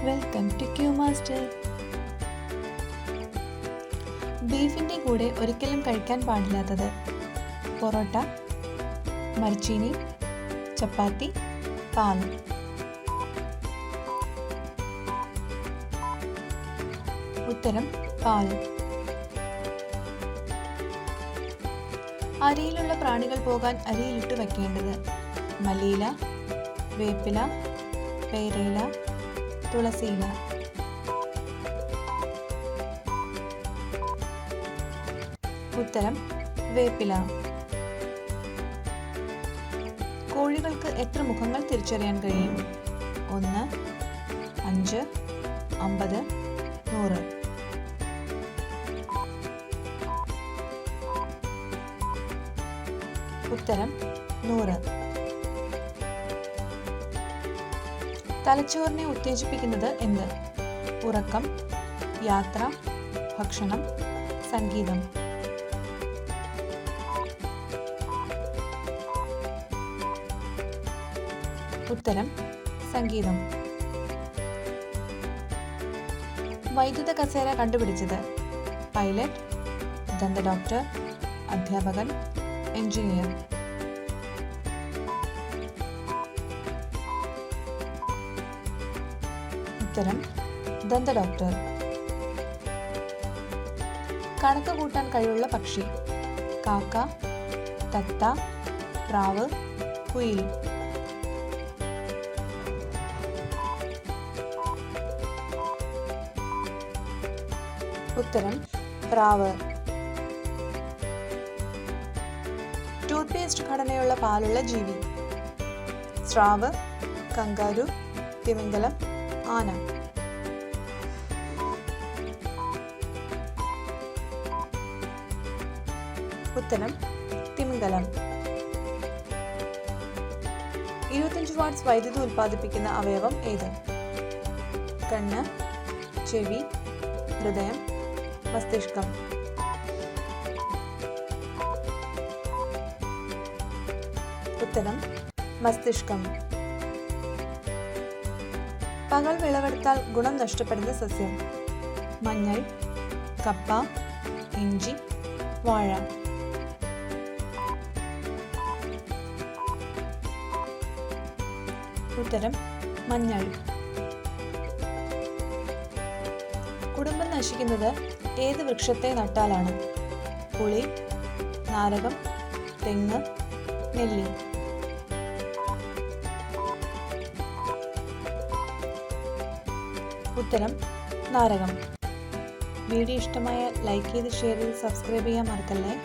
Welcome to Q master. ബീഫിൻ്റെ കൂടെ ഒരിക്കലും കഴിക്കാൻ പാടില്ലാത്തത് പൊറോട്ട, മരച്ചീനി, ചപ്പാത്തി, പാൽ. ഉത്തരം പാൽ. അരിയിലുള്ള പ്രാണികൾ പോകാൻ അരിയിലിട്ട് വയ്ക്കേണ്ടത് മല്ലിയില, വേപ്പില, പേരയില, തുളസിയില. ഉത്തരം വേപ്പില. കോഴികൾക്ക് എത്ര മുഖങ്ങൾ തിരിച്ചറിയാൻ കഴിയും? 1, 5, 50, 100. ഉത്തരം 100. തലച്ചോറിനെ ഉത്തേജിപ്പിക്കുന്നത് എന്ത്? ഉറക്കം, യാത്ര, ഭക്ഷണം, സംഗീതം. ഉത്തരം സംഗീതം. വൈദ്യുത കസേര കണ്ടുപിടിച്ചത് പൈലറ്റ്, ദന്ത ഡോക്ടർ, അധ്യാപകൻ, എഞ്ചിനീയർ. ഉത്തരം ദന്ത ഡോക്ടർ. കണക്ക് കൂട്ടാൻ കഴിവുള്ള പക്ഷി കാക്ക, തത്ത, പ്രാവ്, കുയിൽ. ഉത്തരം പ്രാവ്. ടൂത്ത് പേസ്റ്റ് ഘടനയുള്ള പാലുള്ള ജീവി സ്രാവ്, കങ്കാരു, തിമിംഗലം, ആന. ഉത്തരം തിമിംഗലം. 25 വാട്ട്സ് വൈദ്യുതി ഉൽപ്പാദിപ്പിക്കുന്ന അവയവം ഏത്? കണ്ണ്, ചെവി, ഹൃദയം, മസ്തിഷ്കം. ഉത്തരം മസ്തിഷ്കം. പകൽ വിളവെടുത്താൽ ഗുണം നഷ്ടപ്പെടുന്ന സസ്യം മഞ്ഞൾ, കപ്പ, ഇഞ്ചി, വാഴ. ഉത്തരം മഞ്ഞൾ. കുടുംബം നശിക്കുന്നത് ഏത് വൃക്ഷത്തെ നട്ടാലാണ്? പുളി, നാരകം, തെങ്ങ്, നെല്ലി. ഉത്തരം നാരകം. വീഡിയോ ഇഷ്ടമായാൽ ലൈക്ക് ചെയ്ത് ഷെയർ ചെയ്ത് സബ്സ്ക്രൈബ് ചെയ്യാൻ മറക്കല്ലേ.